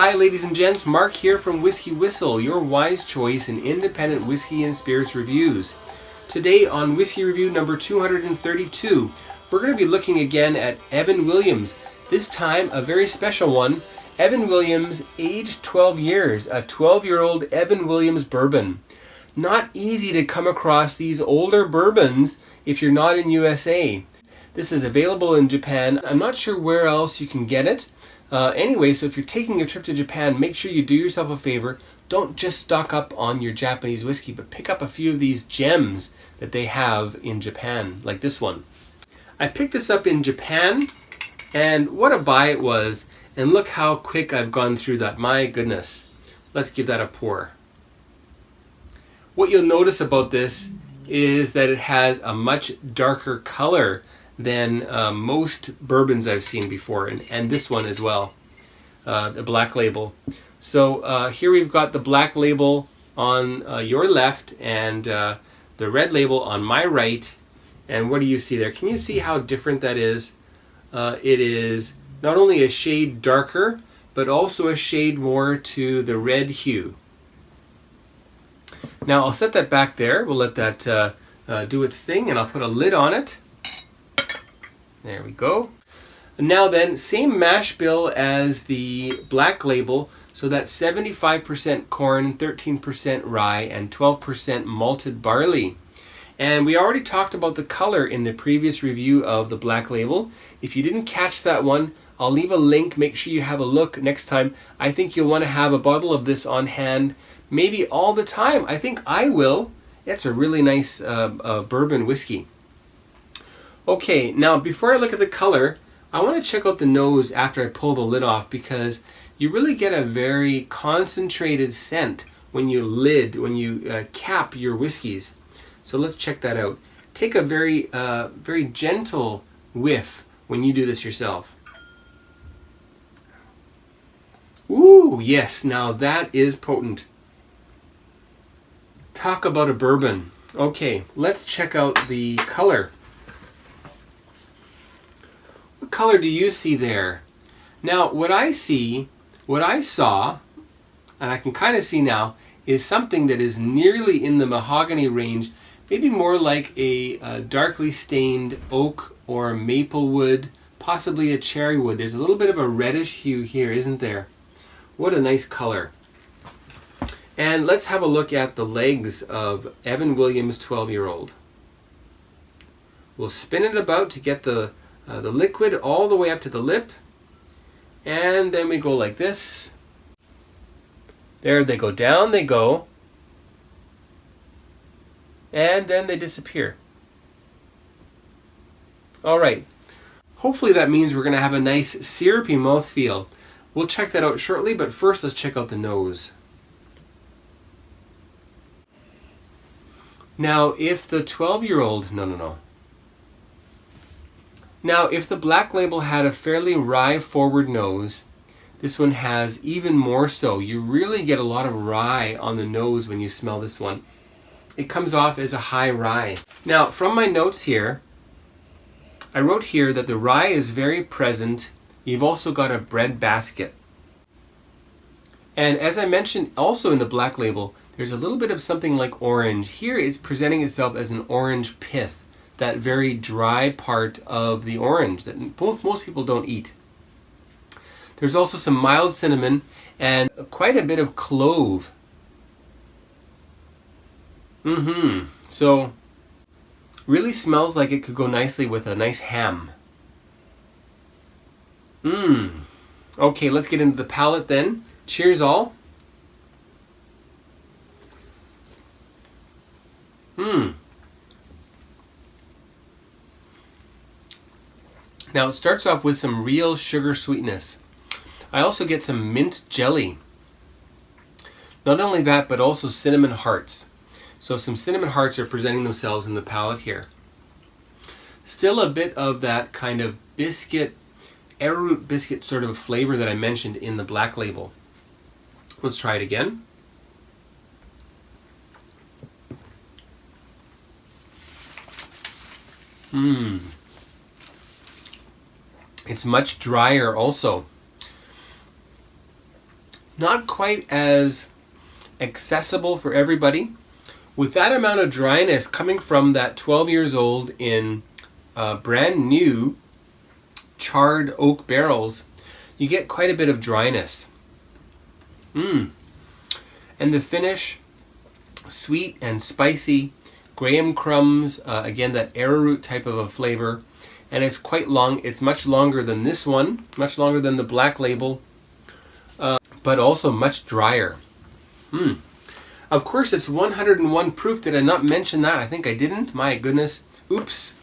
Hi ladies and gents, Mark here from WhiskyWhistle, your wise choice in independent whiskey and spirits reviews. Today on Whiskey Review number 232, we're going to be looking again at Evan Williams. This time a very special one, Evan Williams, aged 12 years, a 12-year-old Evan Williams bourbon. Not easy to come across these older bourbons if you're not in USA. This is available in Japan. I'm not sure where else you can get it. Anyway, so if you're taking a trip to Japan, make sure you do yourself a favor. Don't just stock up on your Japanese whiskey, but pick up a few of these gems that they have in Japan, like this one. I picked this up in Japan, and what a buy it was. And look how quick I've gone through that. My goodness. Let's give that a pour. What you'll notice about this is that it has a much darker color than most bourbons I've seen before, and this one as well, the black label. So here we've got the black label on your left and the red label on my right. And what do you see there? Can you see how different that is? It is not only a shade darker, but also a shade more to the red hue. Now I'll set that back there. We'll let that do its thing, and I'll put a lid on it. There we go. Now then, same mash bill as the black label, so that's 75% corn, 13% rye, and 12% malted barley. And we already talked about the color in the previous review of the black label. If you didn't catch that one, I'll leave a link. Make sure you have a look next time. I think you'll want to have a bottle of this on hand, maybe all the time. I think I will. It's a really nice bourbon whiskey. Okay, now before I look at the color, I want to check out the nose after I pull the lid off, because you really get a very concentrated scent when you cap your whiskeys. So let's check that out. Take a very gentle whiff when you do this yourself. Ooh, yes, now that is potent. Talk about a bourbon. Okay, let's check out the color. What color do you see there? Now, what I saw, and I can kind of see now, is something that is nearly in the mahogany range, maybe more like a darkly stained oak or maple wood, possibly a cherry wood. There's a little bit of a reddish hue here, isn't there? What a nice color. And let's have a look at the legs of Evan Williams 12-year-old. We'll spin it about to get the liquid all the way up to the lip, and then we go like this. There they go, down they go, and then they disappear. All right, hopefully that means we're going to have a nice syrupy mouthfeel. We'll check that out shortly, but first let's check out the nose. Now if the 12-year-old, Now, if the black label had a fairly rye-forward nose, this one has even more so. You really get a lot of rye on the nose when you smell this one. It comes off as a high rye. Now, from my notes here, I wrote here that the rye is very present. You've also got a bread basket. And as I mentioned also in the black label, there's a little bit of something like orange. Here it's presenting itself as an orange pith. That very dry part of the orange that most people don't eat. There's also some mild cinnamon and quite a bit of clove. So really smells like it could go nicely with a nice ham. Okay, let's get into the palate then. Cheers all. Now it starts off with some real sugar sweetness. I also get some mint jelly. Not only that, but also cinnamon hearts. So some cinnamon hearts are presenting themselves in the palate here. Still a bit of that kind of biscuit, arrowroot biscuit sort of flavor that I mentioned in the black label. Let's try it again. It's much drier also. Not quite as accessible for everybody. With that amount of dryness coming from that 12 years old in brand new charred oak barrels, you get quite a bit of dryness. And the finish, sweet and spicy, graham crumbs, again that arrowroot type of a flavor, and it's quite long. It's much longer than this one, much longer than the Black Label, but also much drier. Of course, it's 101 proof. Did I not mention that? I think I didn't. My goodness. Oops.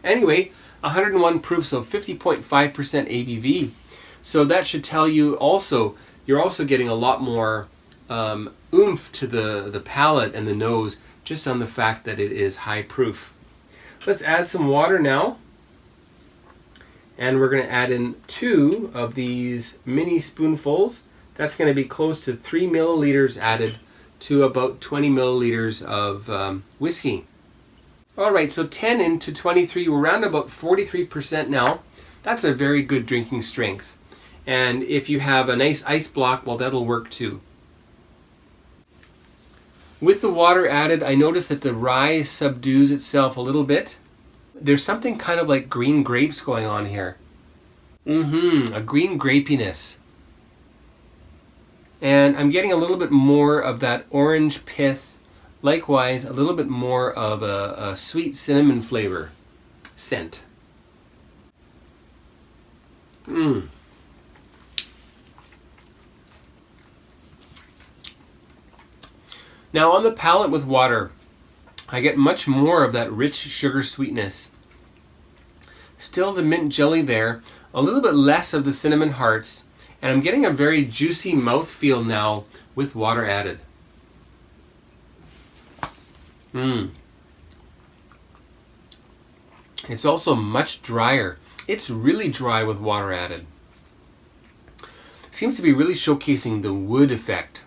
Anyway, 101 proof, so 50.5% ABV. So that should tell you also, you're also getting a lot more oomph to the palate and the nose just on the fact that it is high proof. Let's add some water now. And we're going to add in 2 of these mini spoonfuls. That's going to be close to 3 milliliters added to about 20 milliliters of whiskey. All right, so 10 into 23, we're around about 43% now. That's a very good drinking strength. And if you have a nice ice block, well, that'll work too. With the water added, I noticed that the rye subdues itself a little bit. There's something kind of like green grapes going on here. A green grapiness. And I'm getting a little bit more of that orange pith. Likewise, a little bit more of a sweet cinnamon flavor scent. Now on the palate with water, I get much more of that rich sugar sweetness. Still the mint jelly there, a little bit less of the cinnamon hearts, and I'm getting a very juicy mouthfeel now with water added. It's also much drier. It's really dry with water added. Seems to be really showcasing the wood effect.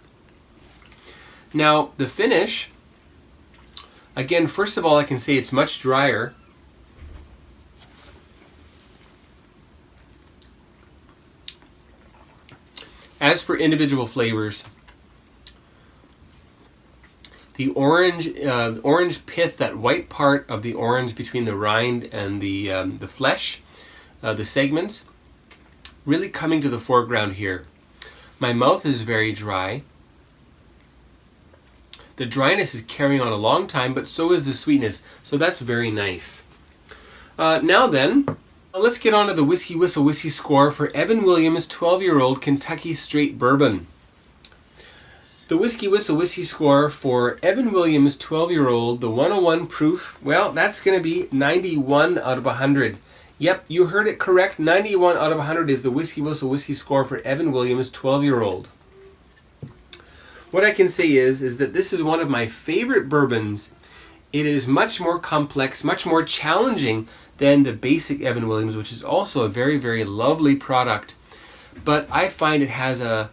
Now the finish, again, first of all, I can say it's much drier. As for individual flavors, the orange pith, that white part of the orange between the rind and the flesh, the segments, really coming to the foreground here. My mouth is very dry. The dryness is carrying on a long time, but so is the sweetness, so that's very nice. Now then, let's get on to the WhiskyWhistle Whisky Score for Evan Williams 12-year-old Kentucky Straight Bourbon. The WhiskyWhistle Whisky Score for Evan Williams 12-year-old, the 101 proof, well, that's going to be 91 out of 100. Yep, you heard it correct. 91 out of 100 is the WhiskyWhistle Whisky Score for Evan Williams 12-year-old. What I can say is that this is one of my favorite bourbons. It is much more complex, much more challenging than the basic Evan Williams, which is also a very, very lovely product. But I find it has a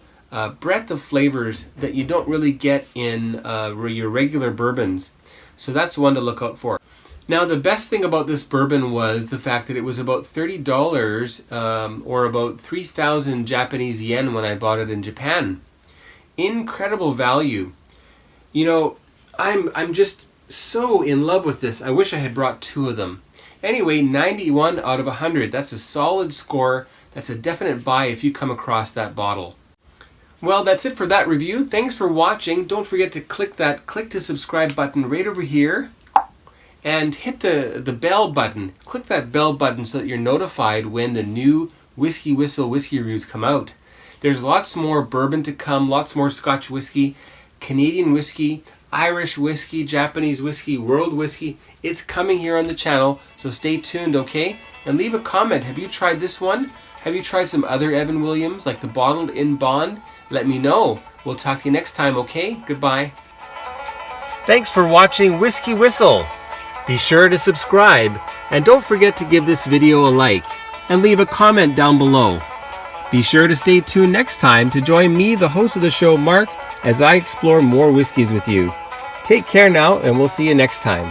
breadth of flavors that you don't really get in your regular bourbons. So that's one to look out for. Now, the best thing about this bourbon was the fact that it was about $30 or about 3,000 Japanese yen when I bought it in Japan. Incredible value. You know, I'm just so in love with this. I wish I had brought 2 of them. Anyway, 91 out of 100. That's a solid score. That's a definite buy if you come across that bottle. Well, that's it for that review. Thanks for watching. Don't forget to click to subscribe button right over here and hit the bell button. Click that bell button so that you're notified when the new WhiskyWhistle whiskey reviews come out. There's lots more bourbon to come, lots more Scotch whiskey, Canadian whiskey, Irish whiskey, Japanese whiskey, world whiskey. It's coming here on the channel, so stay tuned, okay? And leave a comment. Have you tried this one? Have you tried some other Evan Williams, like the bottled in bond? Let me know. We'll talk to you next time, okay? Goodbye. Thanks for watching WhiskyWhistle. Be sure to subscribe, and don't forget to give this video a like, and leave a comment down below. Be sure to stay tuned next time to join me, the host of the show, Mark, as I explore more whiskeys with you. Take care now, and we'll see you next time.